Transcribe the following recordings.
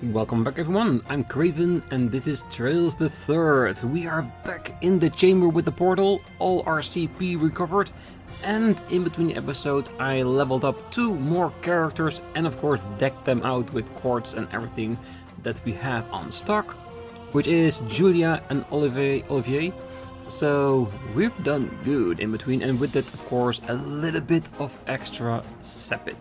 Welcome back everyone, I'm Craven and this is Trails the Third. We are back in the chamber with the portal, all our CP recovered, and in between the episodes I leveled up 2 more characters and of course decked them out with quartz and everything that we have on stock, which is Julia and Olivier. So we've done good in between, and with that of course a little bit of extra Sepit.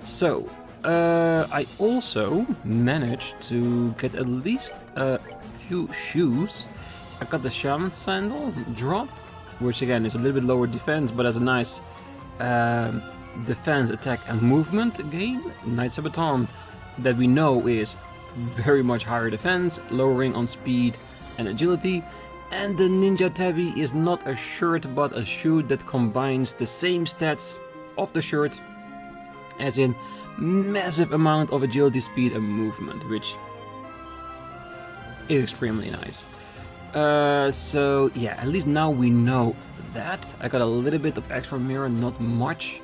So I also managed to get at least a few shoes. I got the Shaman Sandal dropped, which again is a little bit lower defense, but has a nice defense, attack and movement gain. Knight Sabaton that we know is very much higher defense, lowering on speed and agility. And the Ninja Tabby is not a shirt but a shoe that combines the same stats of the shirt, as in massive amount of agility, speed and movement, which is extremely nice. So yeah, at least now we know that. I got a little bit of extra mirror, not much.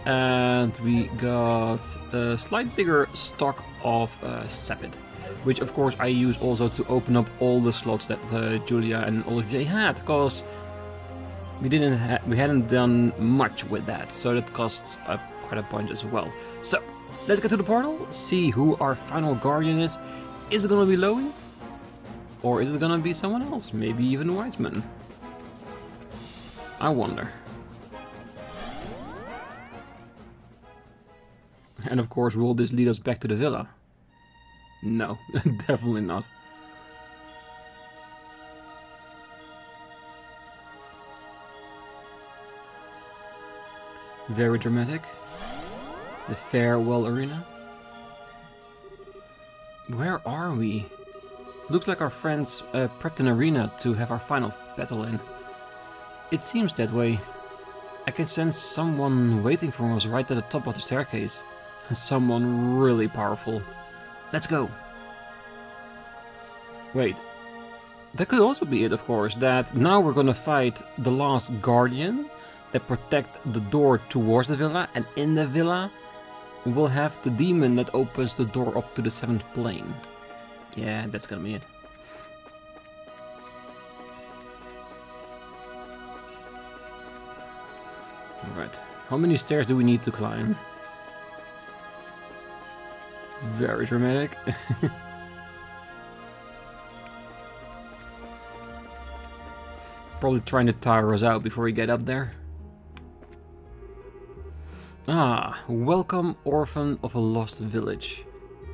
And we got a slight bigger stock of Sepit, which of course I use also to open up all the slots that Julia and Olivier had, because we hadn't done much with that, so that costs quite a bunch as well. So let's get to the portal, see who our final guardian is. Is it gonna be Lowy? Or is it gonna be someone else? Maybe even Wiseman? I wonder. And of course, will this lead us back to the villa? No, definitely not. Very dramatic. The farewell arena. Where are we? Looks like our friends prepped an arena to have our final battle in. It seems that way. I can sense someone waiting for us right at the top of the staircase. Someone really powerful. Let's go. Wait. That could also be it, of course, that now we're gonna fight the last guardian that protect the door towards the villa, and in the villa we'll have the demon that opens the door up to the 7th plane. Yeah, that's gonna be it. Alright, how many stairs do we need to climb? Very dramatic. Probably trying to tire us out before we get up there. Ah, welcome orphan of a lost village.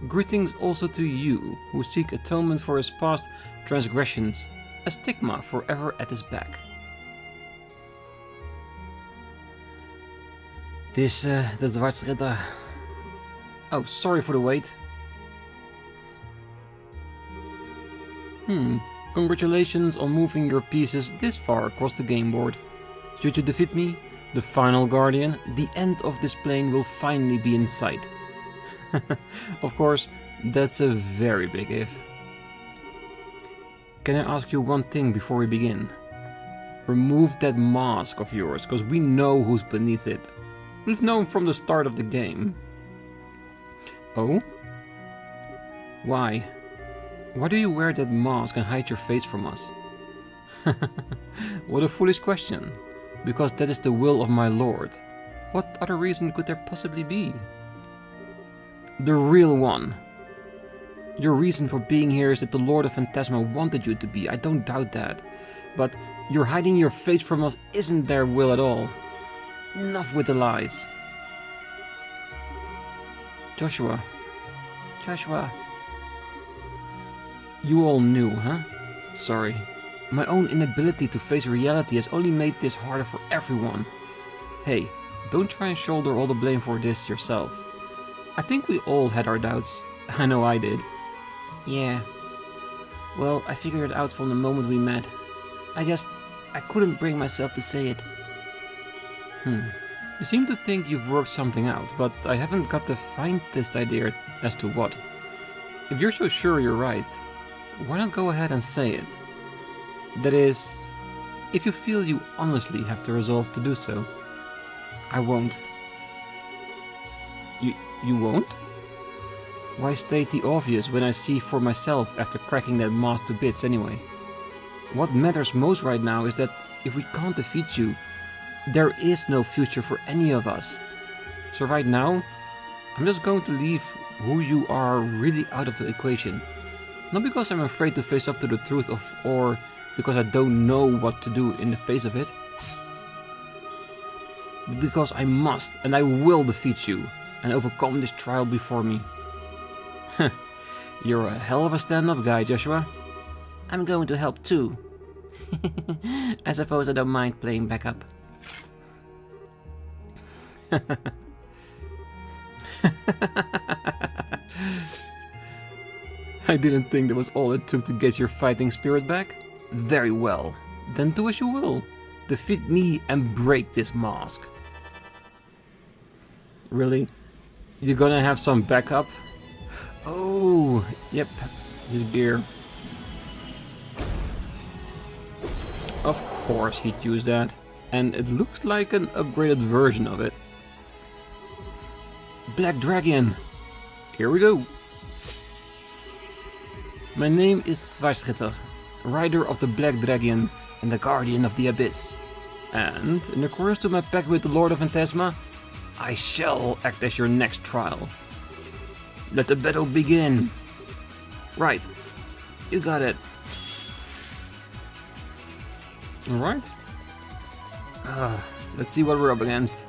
Greetings also to you, who seek atonement for his past transgressions, a stigma forever at his back. This, the Schwarzritter. Oh, sorry for the wait. Congratulations on moving your pieces this far across the game board. Should you defeat me, the final guardian, the end of this plane will finally be in sight. Of course, that's a very big if. Can I ask you one thing before we begin? Remove that mask of yours, because we know who's beneath it. We've known from the start of the game. Oh? Why? Why do you wear that mask and hide your face from us? What a foolish question. Because that is the will of my lord. What other reason could there possibly be? The real one. Your reason for being here is that the Lord of Phantasma wanted you to be, I don't doubt that. But your hiding your face from us isn't their will at all. Enough with the lies. Joshua. You all knew, huh? Sorry. My own inability to face reality has only made this harder for everyone. Hey, don't try and shoulder all the blame for this yourself. I think we all had our doubts. I know I did. Yeah. Well, I figured it out from the moment we met. I couldn't bring myself to say it. You seem to think you've worked something out, but I haven't got the faintest idea as to what. If you're so sure you're right, why not go ahead and say it? That is, if you feel you honestly have the resolve to do so. I won't. You won't? Why state the obvious when I see for myself after cracking that mask to bits anyway? What matters most right now is that if we can't defeat you, there is no future for any of us. So right now, I'm just going to leave who you are really out of the equation. Not because I'm afraid to face up to the truth or because I don't know what to do in the face of it. But because I must and I will defeat you and overcome this trial before me. You're a hell of a stand-up guy, Joshua. I'm going to help too. I suppose I don't mind playing backup. I didn't think that was all it took to get your fighting spirit back. Very well. Then do as you will. Defeat me and break this mask. Really? You're gonna have some backup? Oh, yep. His gear. Of course he'd use that. And it looks like an upgraded version of it. Black Dragon. Here we go. My name is Schwarzritter, rider of the Black Dragon and the guardian of the Abyss. And, in accordance to my pact with the Lord of Phantasma, I shall act as your next trial. Let the battle begin. Right. You got it. Alright. Let's see what we're up against.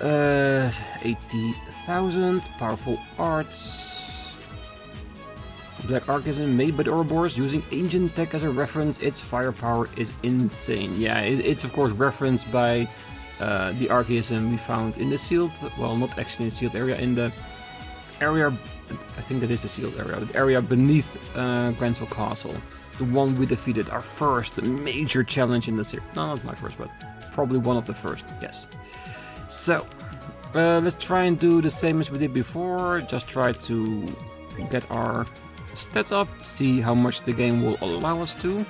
80,000. Powerful arts. Black Archism made by the Ouroboros using ancient tech as a reference. Its firepower is insane. Yeah, it's of course referenced by the Archism we found in the sealed, well, not actually in the sealed area, in the area, I think that is the sealed area, the area beneath Grancel Castle. The one we defeated, our first major challenge in the series. No, not my first, but probably one of the first, yes. So, let's try and do the same as we did before. Just try to get our stats up, see how much the game will allow us to.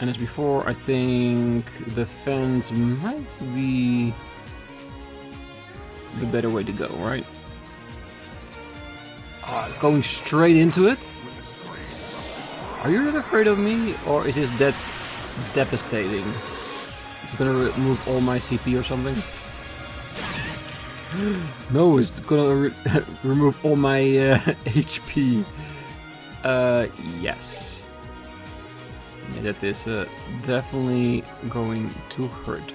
And as before, I think the fence might be the better way to go, right? Going straight into it? Are you not afraid of me, or is this that devastating? Is it gonna remove all my CP or something? No, it's gonna remove all my HP. Yes. Yeah, that is definitely going to hurt.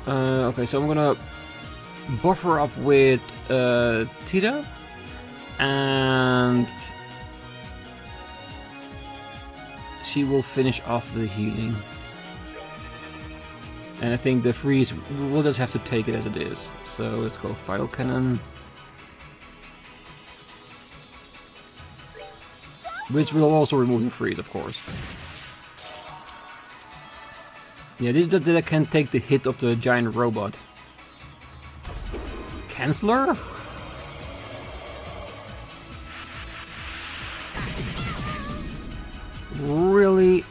Okay, so I'm gonna buffer up with Tita, and she will finish off the healing. And I think the freeze, we'll just have to take it as it is. So let's go Vital Cannon. Which will also remove the freeze, of course. Yeah, this is just that I can take the hit of the giant robot. Canceller? Really?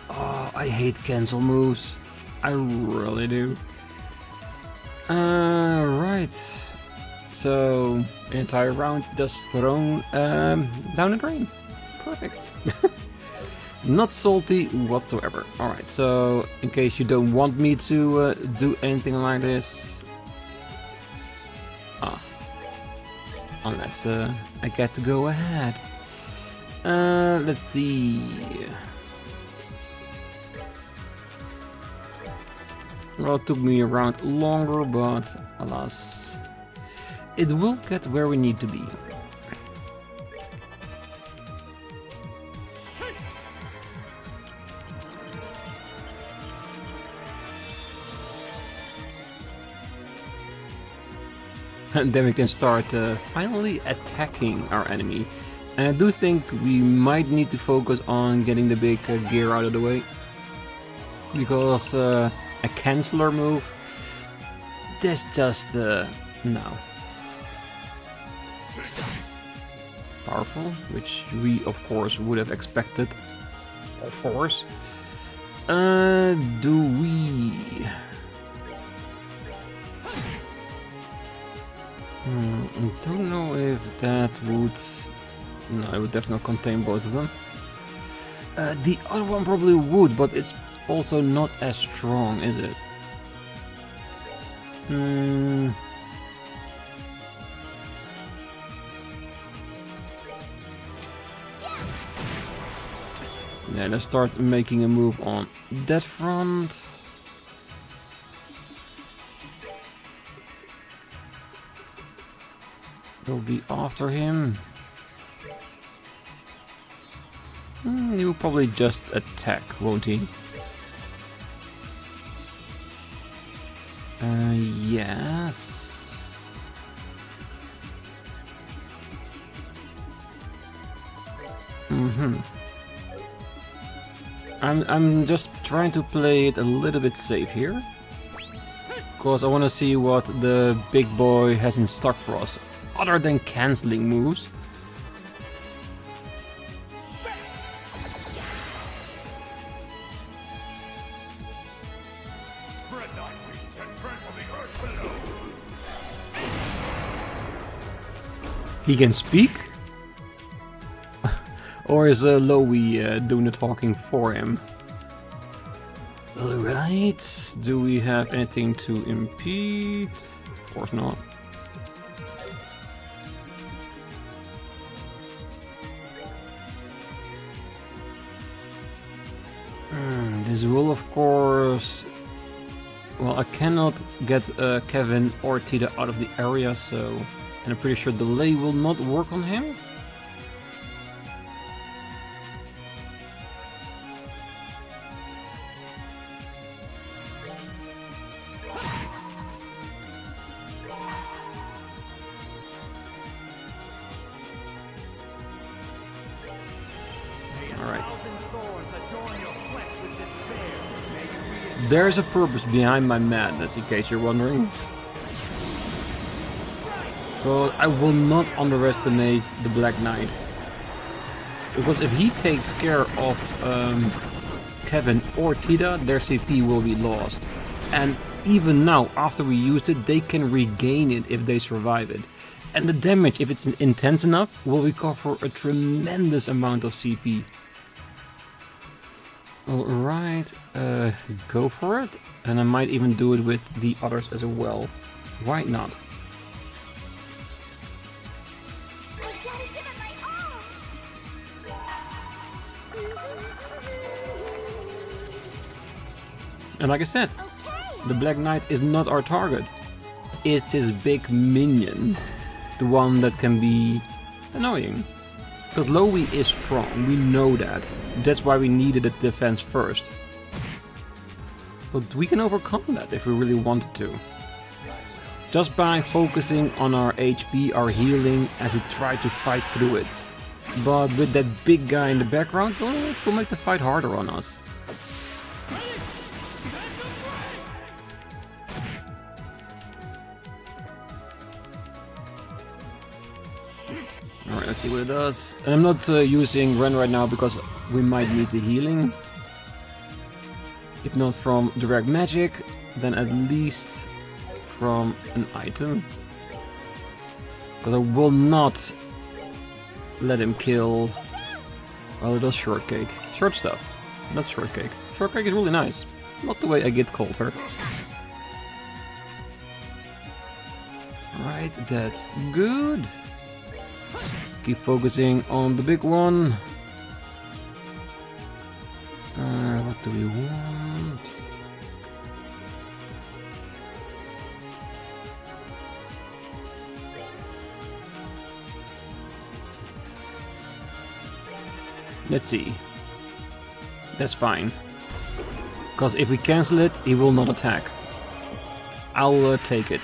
Oh, I hate cancel moves. I really do. Right. So, an entire round just thrown down the drain. Perfect. Not salty whatsoever. Alright, so in case you don't want me to do anything like this. Unless I get to go ahead. Let's see. Well, it took me a round longer, but alas, it will get where we need to be. And then we can start finally attacking our enemy. And I do think we might need to focus on getting the big gear out of the way. Because a canceller move, that's just, no. Powerful, which we of course would have expected. Of course. Do we... I don't know if that would... No, it would definitely contain both of them. The other one probably would, but it's also not as strong, is it? Yeah, let's start making a move on that front. We'll be after him. He'll probably just attack, won't he? Yes. I'm just trying to play it a little bit safe here. Because I want to see what the big boy has in stock for us, other than cancelling moves. He can speak? Or is Lowy doing the talking for him? Alright, do we have anything to impede? Of course not. This will of course... Well, I cannot get Kevin or Tita out of the area, so... And I'm pretty sure delay will not work on him. There's a purpose behind my madness, in case you're wondering. But I will not underestimate the Black Knight. Because if he takes care of Kevin or Tita, their CP will be lost. And even now, after we used it, they can regain it if they survive it. And the damage, if it's intense enough, will recover a tremendous amount of CP. Alright, go for it. And I might even do it with the others as well. Why not? And like I said, the Black Knight is not our target. It's his big minion. The one that can be annoying. But Lowy is strong, we know that. That's why we needed a defense first. But we can overcome that if we really wanted to. Just by focusing on our HP, our healing, as we try to fight through it. But with that big guy in the background, well, it will make the fight harder on us. Alright, let's see what it does. And I'm not using Ren right now because we might need the healing. If not from direct magic, then at least from an item. Because I will not let him kill a little shortcake. Short stuff, not shortcake. Shortcake is really nice. Not the way I get called her. Alright, that's good. Keep focusing on the big one. What do we want? Let's see. That's fine. Because if we cancel it, he will not attack. I'll take it.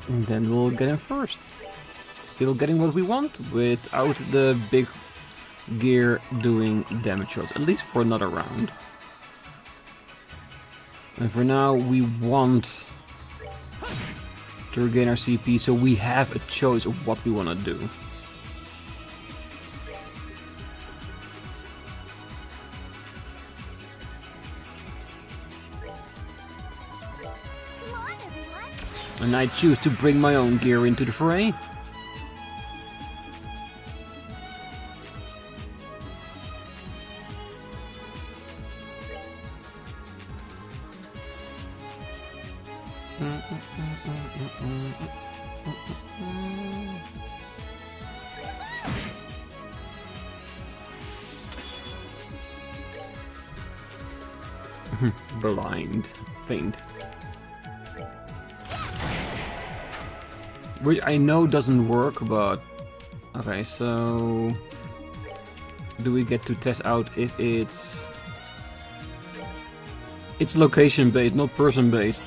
And then we'll get him first. Still getting what we want without the big gear doing damage shots, at least for another round. And for now we want to regain our CP, so we have a choice of what we want to do. And I choose to bring my own gear into the fray. Blind. Faint. Which I know doesn't work, but... Okay, so... Do we get to test out if it's... It's location based, not person based.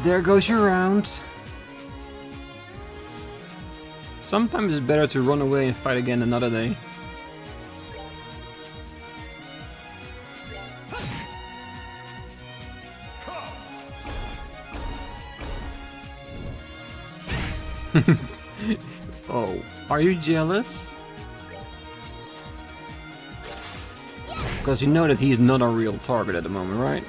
There goes your round. Sometimes it's better to run away and fight again another day. Oh, are you jealous? Because you know that he's not a real target at the moment, right?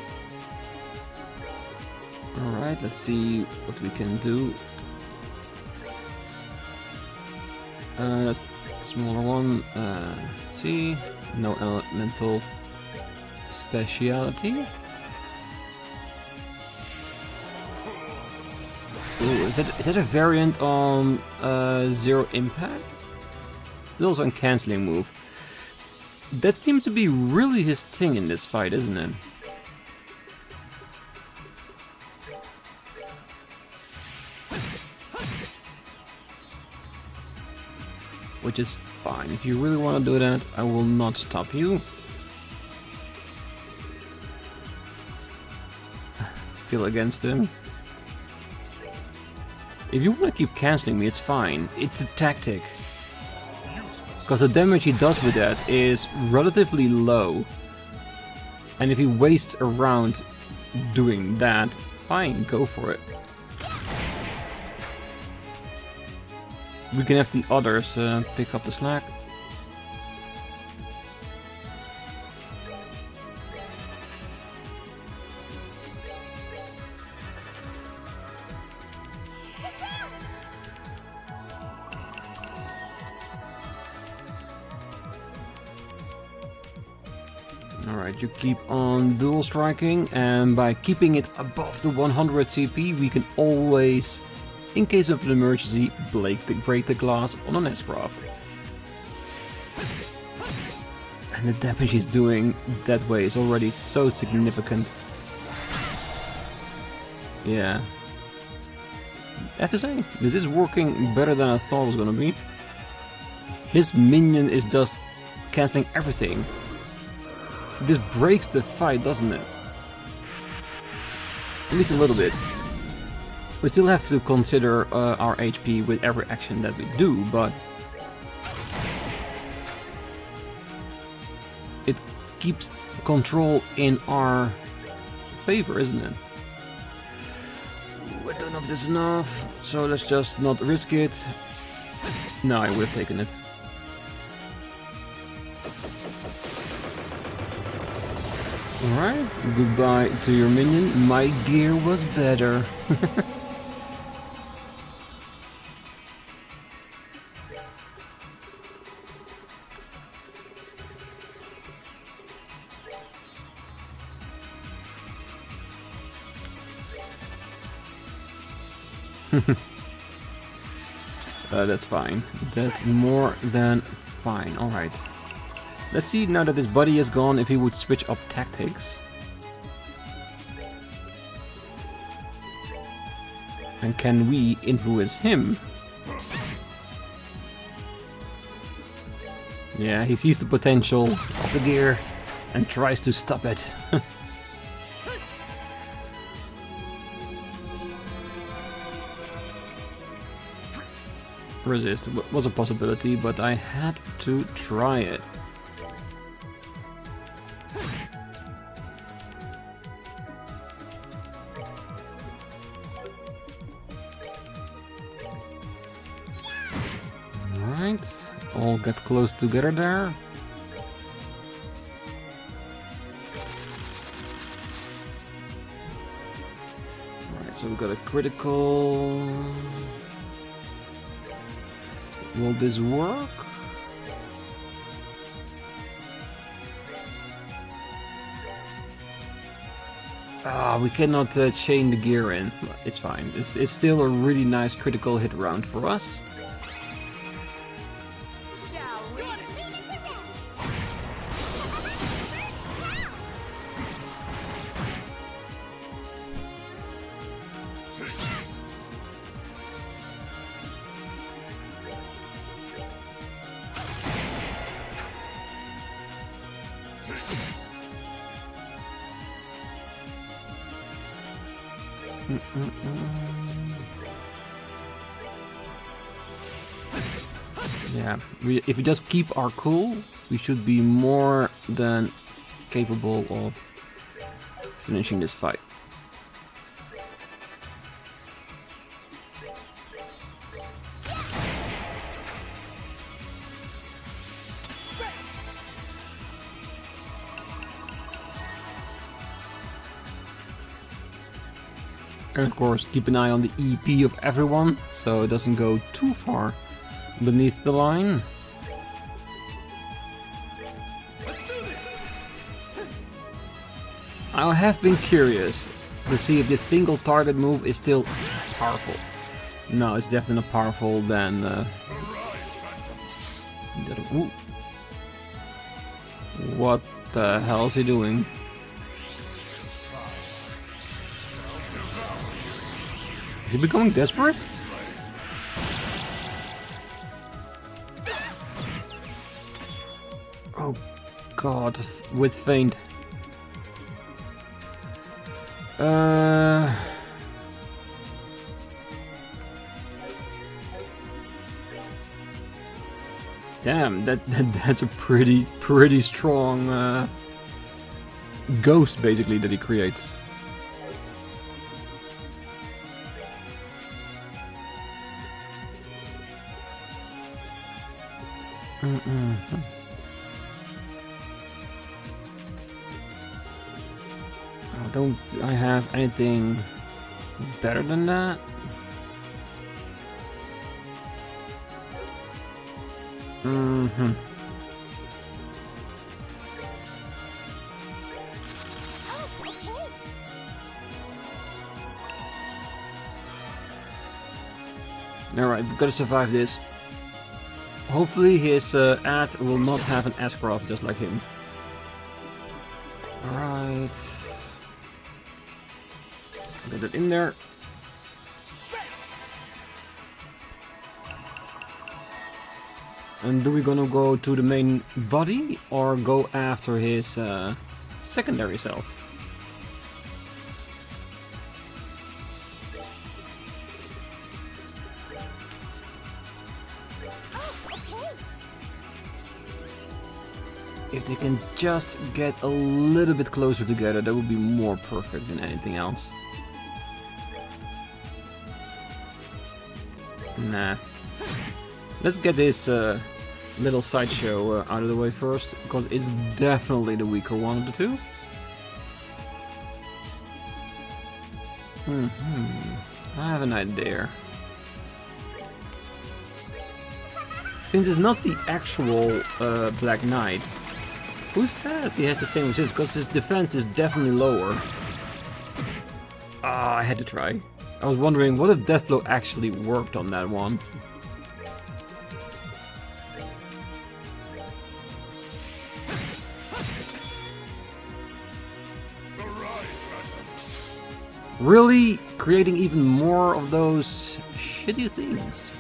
Alright, let's see what we can do. Smaller one. Let's see. No elemental speciality. Ooh, is that a variant on Zero Impact? It's also a cancelling move. That seems to be really his thing in this fight, isn't it? Which is fine. If you really want to do that, I will not stop you. Still against him. If you want to keep cancelling me, it's fine. It's a tactic. Because the damage he does with that is relatively low. And if he wastes a round doing that, fine, go for it. We can have the others pick up the slack. Alright, you keep on dual striking, and by keeping it above the 100 CP, we can always, in case of an emergency, break the glass on an S-craft. And the damage he's doing that way is already so significant. Yeah. I have to say, this is working better than I thought it was gonna be. His minion is just cancelling everything. This breaks the fight, doesn't it? At least a little bit. We still have to consider our HP with every action that we do, but it keeps control in our favor, isn't it? Ooh, I don't know if this is enough, so let's just not risk it. No, I would have taken it. Alright, goodbye to your minion. My gear was better. That's fine. That's more than fine. Alright. Let's see, now that his buddy is gone, if he would switch up tactics. And can we influence him? Yeah, he sees the potential of the gear and tries to stop it. Resist was a possibility, but I had to try it. Alright, all get close together there. So we got a critical. Will this work? Ah, we cannot chain the gear in. It's fine. It's still a really nice critical hit round for us. Yeah, if we just keep our cool, we should be more than capable of finishing this fight. And of course, keep an eye on the EP of everyone, so it doesn't go too far beneath the line. I have been curious to see if this single target move is still powerful. No, it's definitely not powerful than ooh. What the hell is he doing? Is he becoming desperate? Oh god, with feint. Damn, that's a pretty strong ghost basically that he creates. Don't I have anything better than that? Alright, we've got to survive this. Hopefully his ad will not have an S-craft just like him. Alright. Get it in there. And do we gonna go to the main body or go after his secondary self? If they can just get a little bit closer together, that would be more perfect than anything else. Nah. Let's get this little sideshow out of the way first, because it's definitely the weaker one of the two. I have an idea. Since it's not the actual Black Knight, who says he has the same resistance? Because his defense is definitely lower. Ah, I had to try. I was wondering, what if Deathblow actually worked on that one? Really? Creating even more of those shitty things?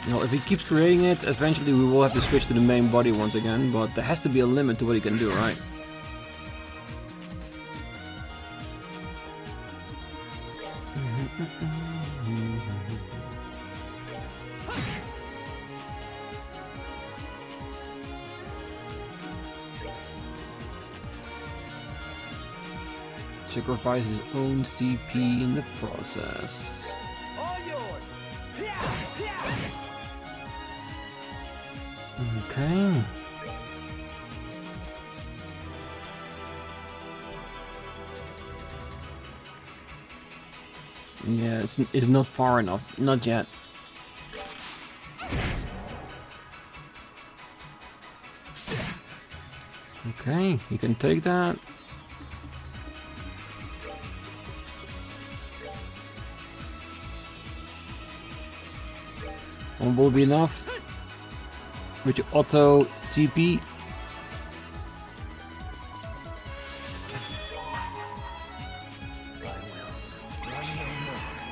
You know, if he keeps creating it, eventually we will have to switch to the main body once again, but there has to be a limit to what he can do, right? Sacrifice his own CP in the process. Okay. Yeah, it's not far enough. Not yet. Okay, you can take that. One will be enough. With your auto CP.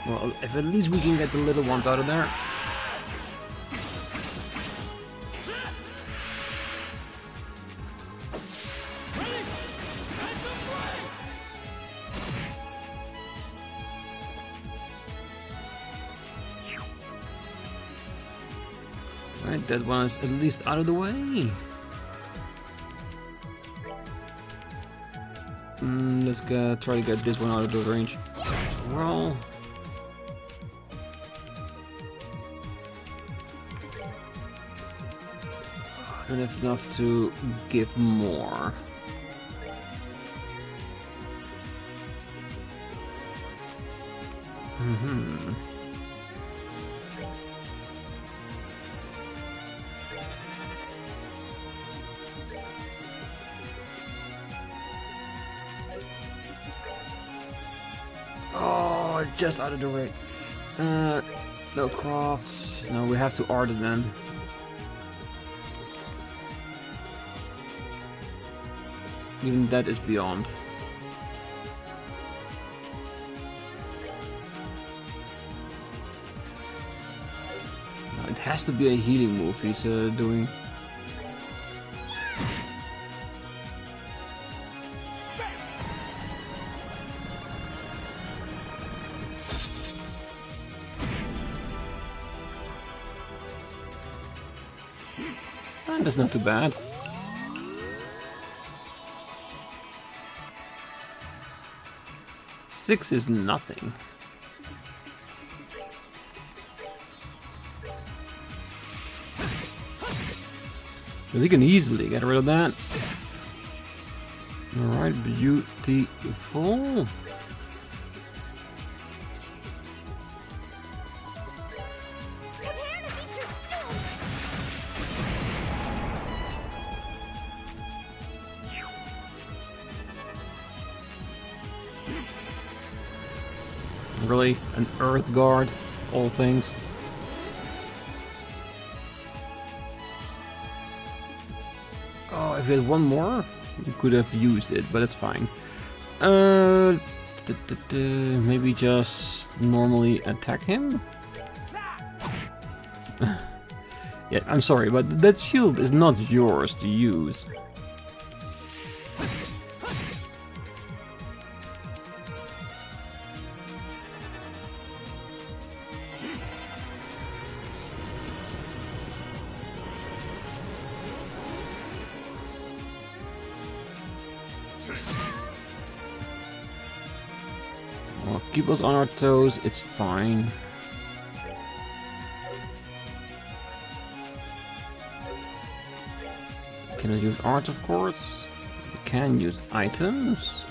Well, if at least we can get the little ones out of there. Right, that one is at least out of the way. Let's try to get this one out of the range. Well, I don't have enough to give more. Oh, just out of the way. No crafts. No, we have to art it then. Even that is beyond. No, it has to be a healing move he's doing. And that's not too bad. Six is nothing. But he can easily get rid of that. Alright, beautiful. Really? An earth guard? All things? Oh, if we had one more, we could have used it, but it's fine. Maybe just normally attack him? Yeah, I'm sorry, but that shield is not yours to use. Well, keep us on our toes, it's fine. Cannot use art, of course. We can use items.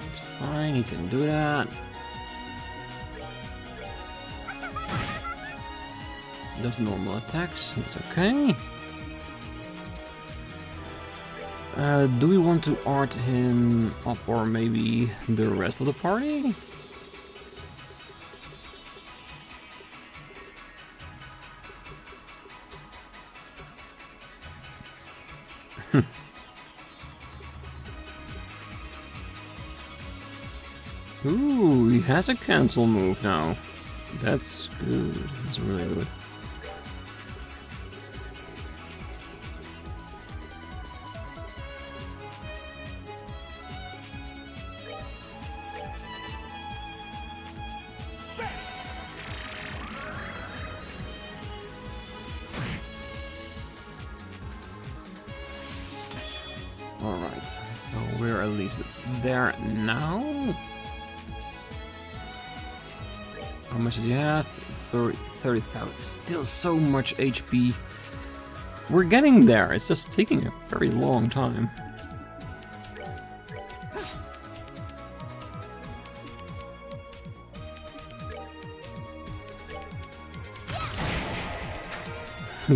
It's fine, he can do that. Does normal attacks, it's okay. Do we want to art him up or maybe the rest of the party? Ooh, he has a cancel move now. That's good. That's really good. Alright, so we're at least there now. How much does he have? 30,000. Still so much HP. We're getting there. It's just taking a very long time.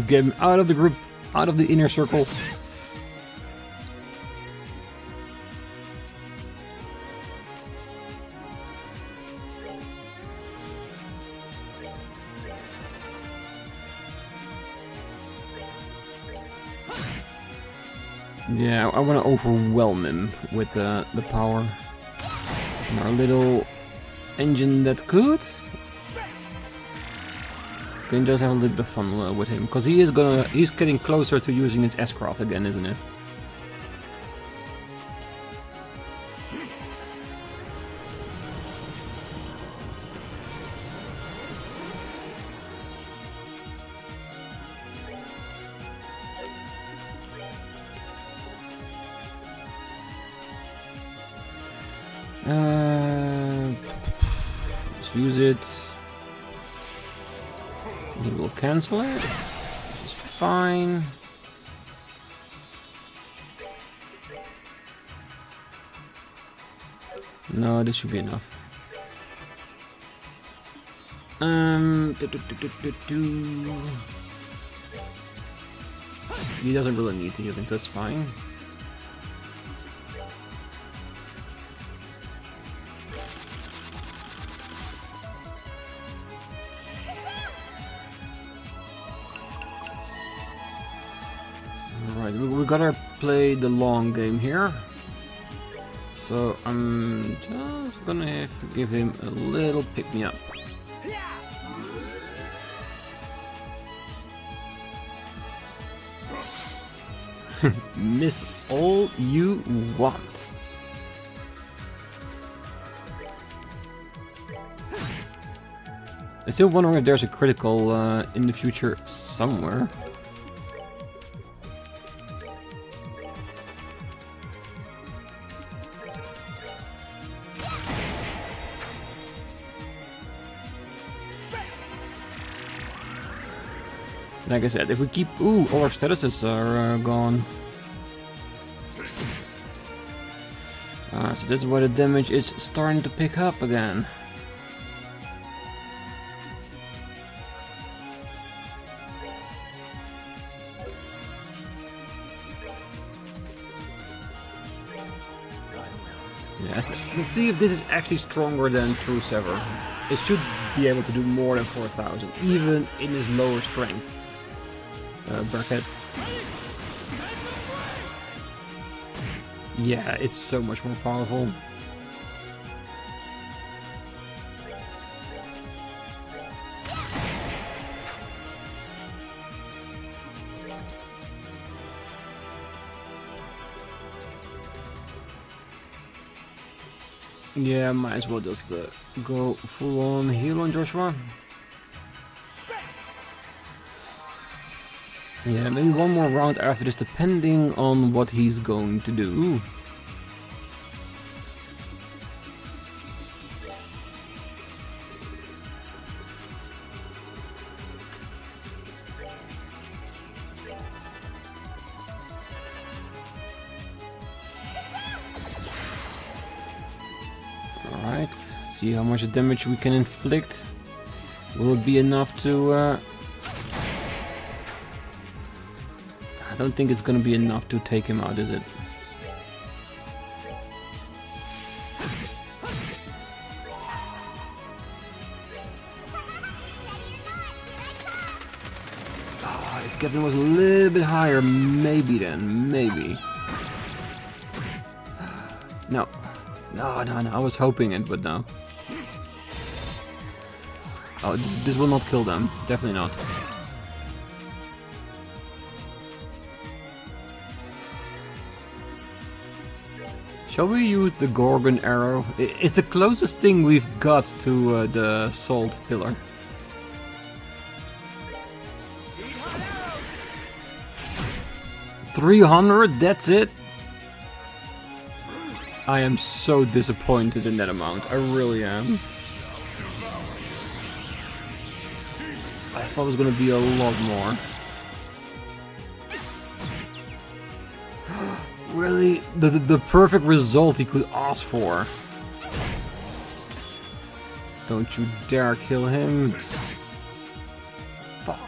Get him out of the group, out of the inner circle. Yeah, I want to overwhelm him with the power. And our little engine that could. Can just have a little bit of fun with him, because he's getting closer to using his S-craft again, isn't it? Let's use it. He will cancel it. It's fine. No, this should be enough. He doesn't really need the healing, so that's fine. We gotta play the long game here. So I'm just gonna have to give him a little pick-me-up. Miss all you want. I'm still wondering if there's a critical in the future somewhere. Like I said, if we keep... Ooh, all our statuses are gone. So that's why the damage is starting to pick up again. Yeah, let's see if this is actually stronger than True Sever. It should be able to do more than 4,000, even in his lower strength. Bracket. Yeah, it's so much more powerful. Yeah, might as well just go full on heal on Joshua. Yeah, maybe one more round after this, depending on what he's going to do. Alright, see how much damage we can inflict. Will it be enough to... I don't think it's gonna be enough to take him out, is it? Oh, if Kevin was a little bit higher, maybe then, maybe. No. No, I was hoping it, but no. Oh, this will not kill them. Definitely not. Shall we use the Gorgon arrow? It's the closest thing we've got to the salt pillar. $300, that's it? I am so disappointed in that amount. I really am. I thought it was gonna be a lot more. Really? The perfect result he could ask for. Don't you dare kill him. Fuck.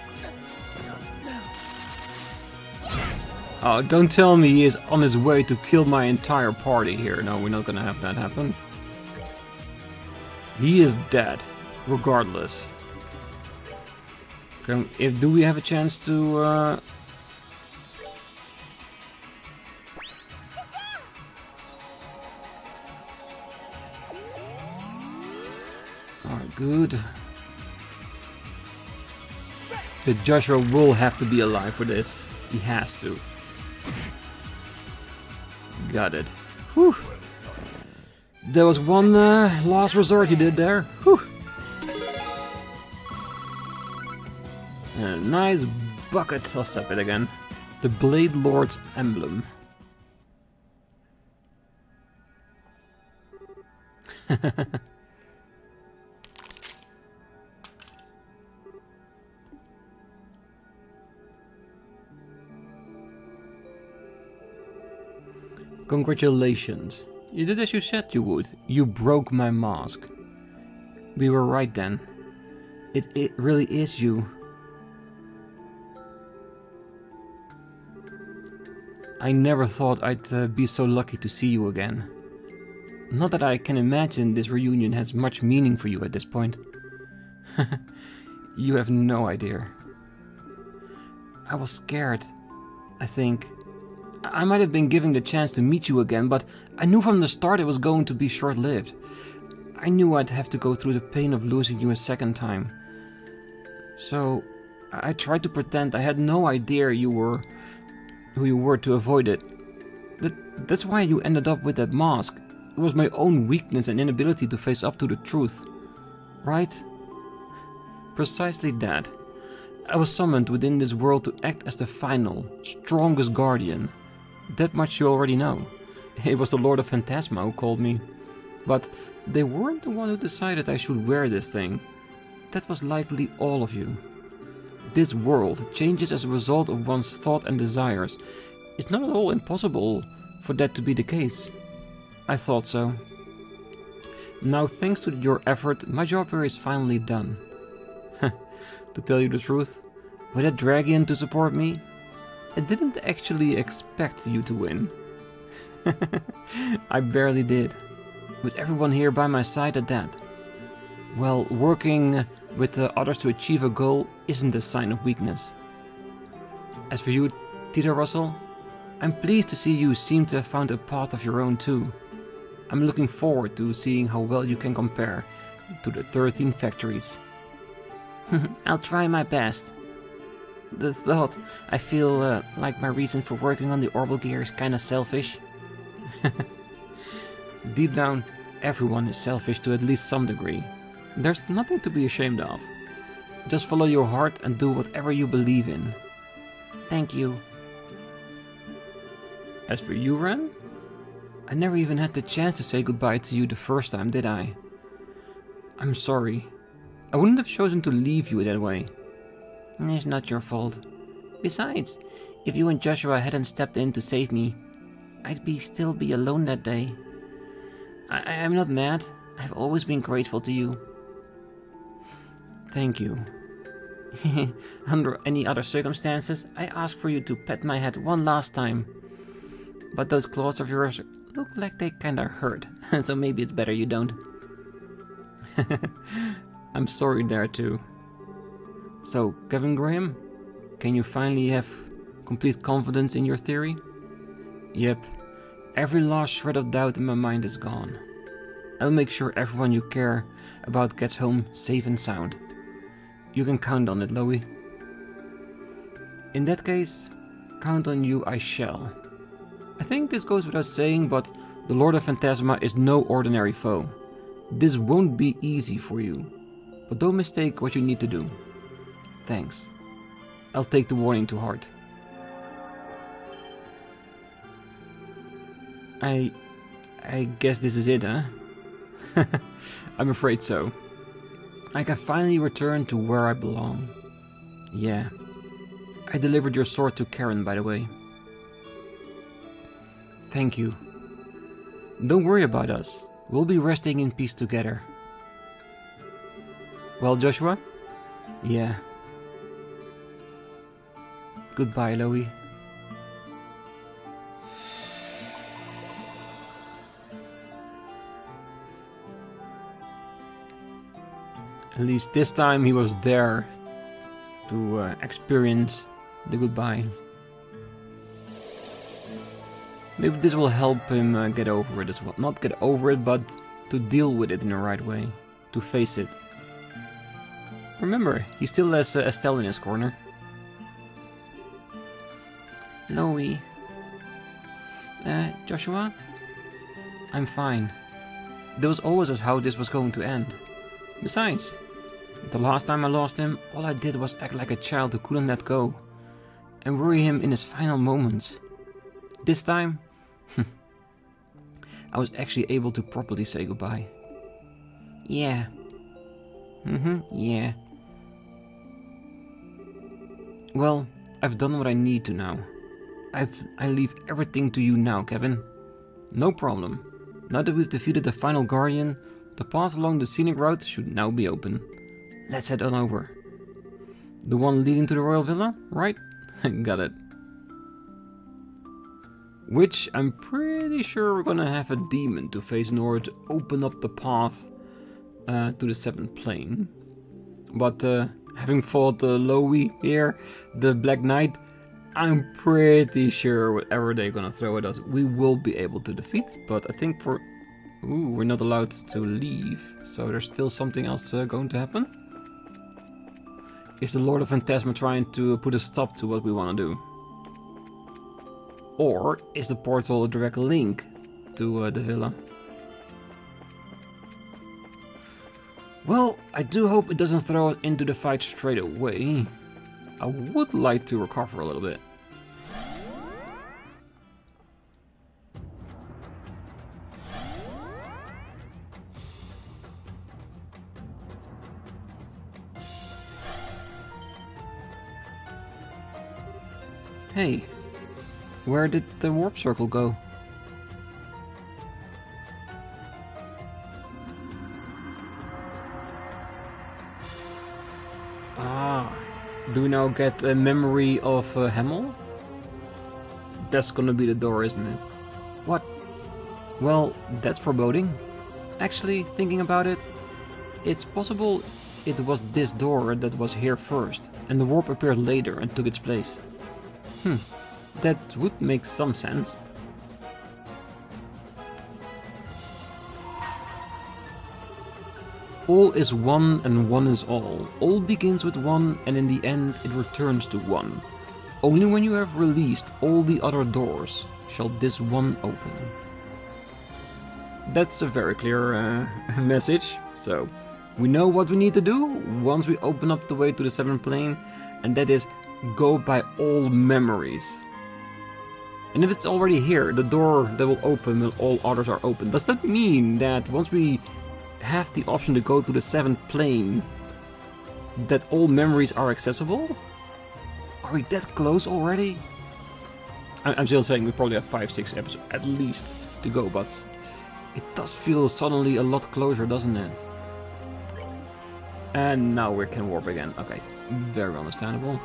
Oh, don't tell me he is on his way to kill my entire party here. No, we're not gonna have that happen. He is dead, regardless. Okay, do we have a chance to... Alright, good. The Joshua will have to be alive for this. He has to. Got it. Whew. There was one last resort he did there. Whew. A nice bucket of Sepid again. The Blade Lord's emblem. Congratulations. You did as you said you would. You broke my mask. We were right then. It really is you. I never thought I'd be so lucky to see you again. Not that I can imagine this reunion has much meaning for you at this point. You have no idea. I was scared, I think. I might have been given the chance to meet you again, but I knew from the start it was going to be short-lived. I knew I'd have to go through the pain of losing you a second time. So, I tried to pretend I had no idea you were who you were to avoid it. That's why you ended up with that mask. It was my own weakness and inability to face up to the truth. Right? Precisely that. I was summoned within this world to act as the final, strongest guardian. That much you already know. It was the Lord of Phantasma who called me. But they weren't the one who decided I should wear this thing. That was likely all of you. This world changes as a result of one's thought and desires. It's not at all impossible for that to be the case. I thought so. Now, thanks to your effort, my job here is finally done. To tell you the truth, with that dragon to support me, I didn't actually expect you to win. I barely did, with everyone here by my side at that. Well, working with the others to achieve a goal isn't a sign of weakness. As for you, Tita Russell, I'm pleased to see you seem to have found a path of your own too. I'm looking forward to seeing how well you can compare to the 13 factories. I'll try my best. The thought, I feel like my reason for working on the orbital gear is kinda selfish. Deep down, everyone is selfish to at least some degree. There's nothing to be ashamed of. Just follow your heart and do whatever you believe in. Thank you. As for you, Ren? I never even had the chance to say goodbye to you the first time, did I? I'm sorry. I wouldn't have chosen to leave you that way. It's not your fault. Besides, if you and Joshua hadn't stepped in to save me, I'd still be alone that day. I'm not mad. I've always been grateful to you. Thank you. Under any other circumstances, I ask for you to pet my head one last time. But those claws of yours look like they kinda hurt, so maybe it's better you don't. I'm sorry there too. So, Kevin Graham, can you finally have complete confidence in your theory? Yep, every last shred of doubt in my mind is gone. I'll make sure everyone you care about gets home safe and sound. You can count on it, Loie. In that case, count on you I shall. I think this goes without saying, but the Lord of Phantasma is no ordinary foe. This won't be easy for you, but don't mistake what you need to do. Thanks. I'll take the warning to heart. I guess this is it, huh? I'm afraid so. I can finally return to where I belong. Yeah. I delivered your sword to Karen, by the way. Thank you. Don't worry about us. We'll be resting in peace together. Well, Joshua? Yeah. Goodbye, Loie. At least this time he was there to experience the goodbye. Maybe this will help him get over it as well. Not get over it, but to deal with it in the right way. To face it. Remember, he still has Estelle in his corner. Loie. Joshua? I'm fine. That was always how this was going to end. Besides, the last time I lost him, all I did was act like a child who couldn't let go. And worry him in his final moments. This time, I was actually able to properly say goodbye. Yeah. Yeah. Well, I've done what I need to now. I leave everything to you now, Kevin. No problem. Now that we've defeated the final Guardian, the path along the scenic route should now be open. Let's head on over. The one leading to the Royal Villa, right? Got it. Which I'm pretty sure we're gonna have a demon to face in order to open up the path to the 7th plane. But having fought Loie here, the Black Knight, I'm pretty sure whatever they're gonna throw at us, we will be able to defeat. But I think for... Ooh, we're not allowed to leave. So there's still something else going to happen? Is the Lord of Phantasma trying to put a stop to what we want to do? Or is the portal a direct link to the villa? Well, I do hope it doesn't throw us into the fight straight away. I would like to recover a little bit. Hey, where did the warp circle go? Ah, do we now get a memory of Hemel? That's gonna be the door, isn't it? What? Well, that's foreboding. Actually, thinking about it, it's possible it was this door that was here first, and the warp appeared later and took its place. That would make some sense. All is one and one is all. All begins with one and in the end it returns to one. Only when you have released all the other doors shall this one open. That's a very clear message. So we know what we need to do once we open up the way to the 7th plane, and that is go by all memories. And if it's already here, the door that will open when all others are open. Does that mean that once we have the option to go to the 7th plane, that all memories are accessible? Are we that close already? I'm still saying we probably have 5-6 episodes at least to go, but it does feel suddenly a lot closer, doesn't it? And now we can warp again. Okay, very understandable.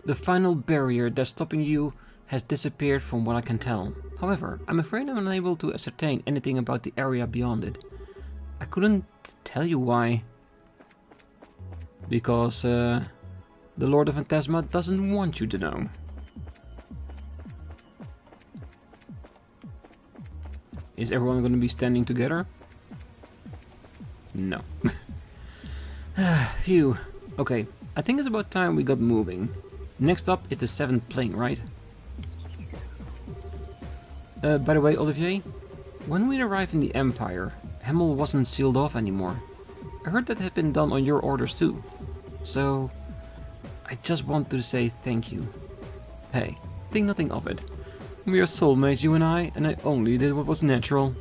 The final barrier that's stopping you has disappeared from what I can tell. However, I'm afraid I'm unable to ascertain anything about the area beyond it. I couldn't tell you why. Because the Lord of Phantasma doesn't want you to know. Is everyone going to be standing together? No. Phew. Okay, I think it's about time we got moving. Next up is the 7th plane, right? By the way, Olivier, when we arrived in the Empire, Hemel wasn't sealed off anymore. I heard that had been done on your orders too. So, I just wanted to say thank you. Hey, think nothing of it. We are soulmates, you and I only did what was natural.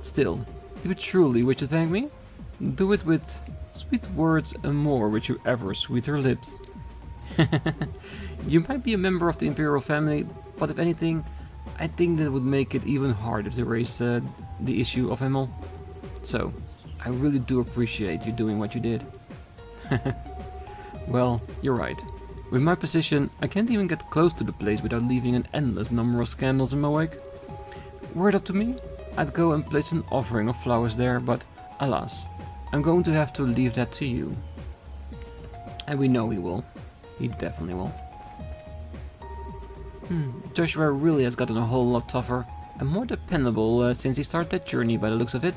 Still, if you truly wish to thank me, do it with sweet words and more with your ever sweeter lips. You might be a member of the Imperial family, but if anything, I think that would make it even harder to raise the issue of Himmel. So, I really do appreciate you doing what you did. Well, you're right. With my position, I can't even get close to the place without leaving an endless number of scandals in my wake. Were it up to me, I'd go and place an offering of flowers there, but alas, I'm going to have to leave that to you. And we know he will. He definitely will. Joshua really has gotten a whole lot tougher and more dependable since he started that journey by the looks of it.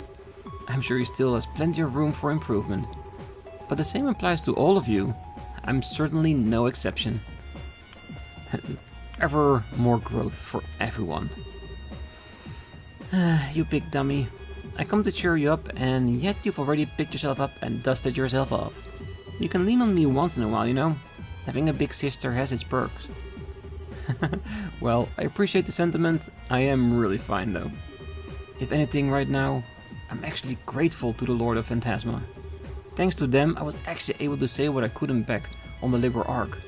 I'm sure he still has plenty of room for improvement. But the same applies to all of you. I'm certainly no exception. Ever more growth for everyone. You big dummy. I come to cheer you up, and yet you've already picked yourself up and dusted yourself off. You can lean on me once in a while, you know. Having a big sister has its perks. Well, I appreciate the sentiment. I am really fine though. If anything right now, I'm actually grateful to the Lord of Phantasma. Thanks to them, I was actually able to say what I couldn't back on the Liberl arc.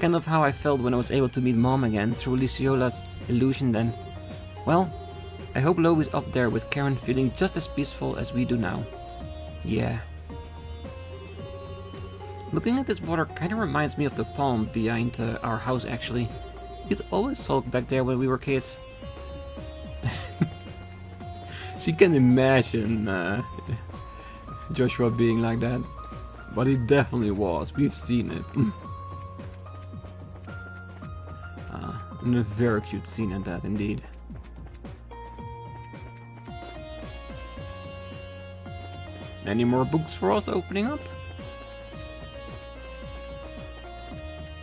Kind of how I felt when I was able to meet Mom again through Luciola's illusion then. Well, I hope Lo is up there with Karen feeling just as peaceful as we do now. Yeah. Looking at this water kinda reminds me of the pond behind our house actually. You'd always sulk back there when we were kids. So you can imagine Joshua being like that. But he definitely was. We've seen it. And a very cute scene at that, indeed. Any more books for us opening up?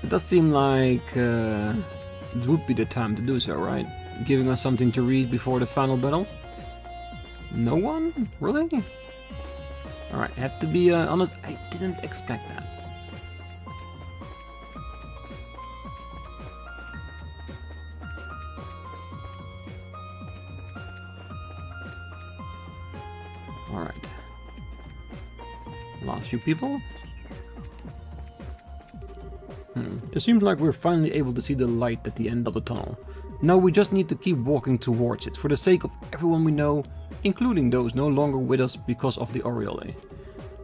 It does seem like it would be the time to do so, right? Giving us something to read before the final battle? No one? Really? Alright, I have to be honest, I didn't expect that. Alright. Last few people? It seems like we're finally able to see the light at the end of the tunnel. Now we just need to keep walking towards it for the sake of everyone we know, including those no longer with us because of the Aureole.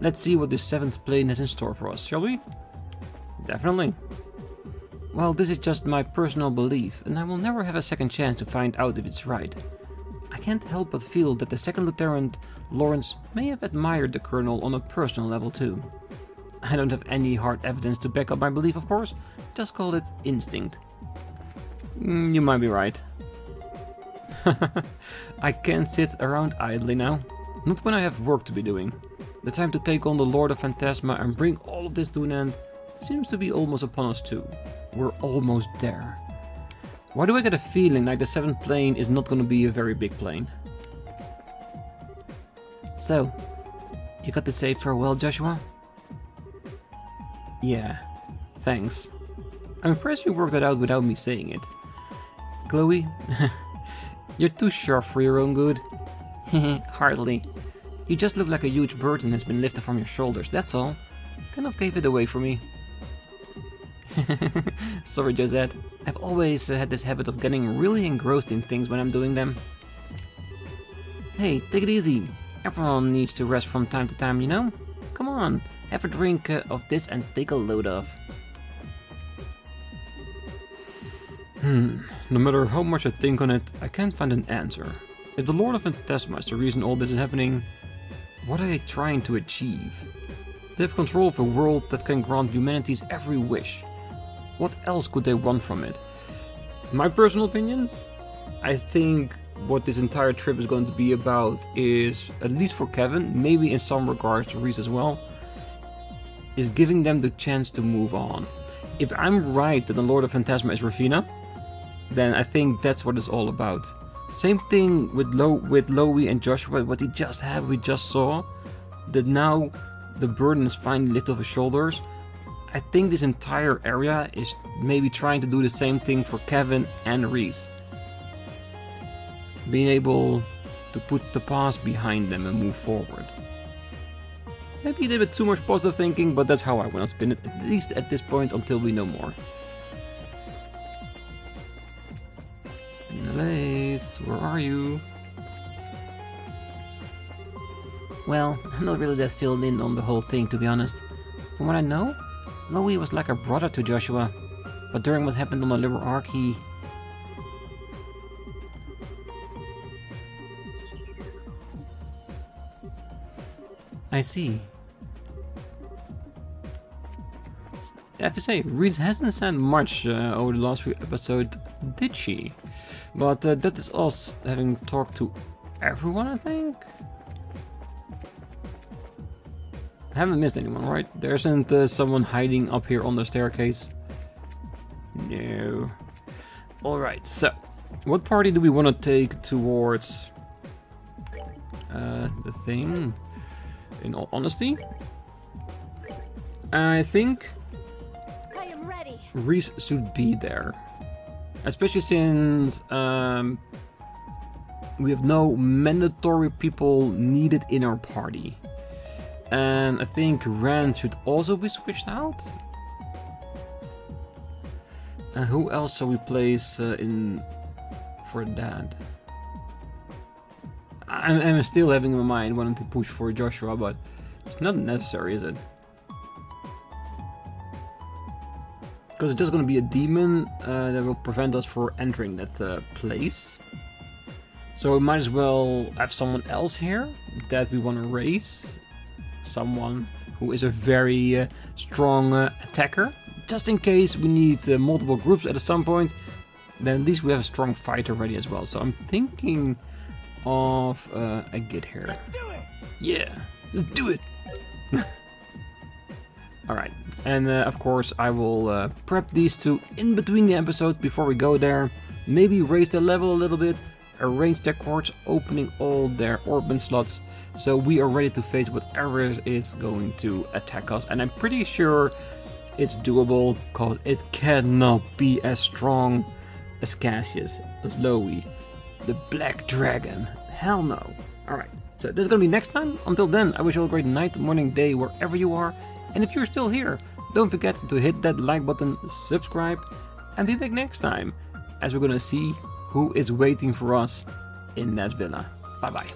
Let's see what this 7th plane has in store for us, shall we? Definitely. Well, this is just my personal belief, and I will never have a second chance to find out if it's right. I can't help but feel that the 2nd Lieutenant Lawrence may have admired the Colonel on a personal level too. I don't have any hard evidence to back up my belief, of course, just call it instinct. You might be right. I can't sit around idly now, not when I have work to be doing. The time to take on the Lord of Phantasma and bring all of this to an end seems to be almost upon us too. We're almost there. Why do I get a feeling like the 7th plane is not going to be a very big plane? So, you got to say farewell, Joshua? Yeah, thanks. I'm impressed you worked that out without me saying it. Chloe, you're too sharp for your own good. Hardly. You just look like a huge burden has been lifted from your shoulders, that's all. Kind of gave it away for me. Sorry, Josette. I've always had this habit of getting really engrossed in things when I'm doing them. Hey, take it easy. Everyone needs to rest from time to time, you know? Come on, have a drink of this and take a load off. No matter how much I think on it, I can't find an answer. If the Lord of Phantasma is the reason all this is happening, what are they trying to achieve? They have control of a world that can grant humanity's every wish. What else could they want from it? In my personal opinion, I think what this entire trip is going to be about is, at least for Kevin, maybe in some regards Ries as well, is giving them the chance to move on. If I'm right that the Lord of Phantasma is Rafina, then I think that's what it's all about. Same thing with Loie and Joshua, what we just saw, that now the burden is finally lifted off his shoulders. I think this entire area is maybe trying to do the same thing for Kevin and Ries. Being able to put the past behind them and move forward. Maybe a little bit too much positive thinking, but that's how I want to spin it, at least at this point, until we know more. Nice, where are you? Well, I'm not really that filled in on the whole thing, to be honest. From what I know, Louis was like a brother to Joshua, but during what happened on the Liberl arc, he... I see. I have to say, Ries hasn't said much over the last few episodes, did she? But that is us having talked to everyone, I think? I haven't missed anyone, right? There isn't someone hiding up here on the staircase? No. Alright, so, what party do we want to take towards the thing? In all honesty, I think I am ready. Ries should be there, especially since we have no mandatory people needed in our party, and I think Ran should also be switched out. Who else shall we place in for that? I'm still having in my mind wanting to push for Joshua, but it's not necessary, is it? Because it's just going to be a demon that will prevent us from entering that place. So we might as well have someone else here that we want to raise. Someone who is a very strong attacker. Just in case we need multiple groups at some point, then at least we have a strong fighter ready as well. So I'm thinking of a git here. Let's do it. Yeah, let's do it. Alright, and of course I will prep these two in between the episodes before we go there. Maybe raise their level a little bit, arrange their cords, opening all their orban slots, so we are ready to face whatever is going to attack us. And I'm pretty sure it's doable, because it cannot be as strong as Cassius, as Lowy. The Black Dragon. Hell no. Alright, so that's gonna be next time. Until then, I wish you all a great night, morning, day, wherever you are. And if you're still here, don't forget to hit that like button, subscribe, and be back next time, as we're gonna see who is waiting for us in that villa. Bye bye.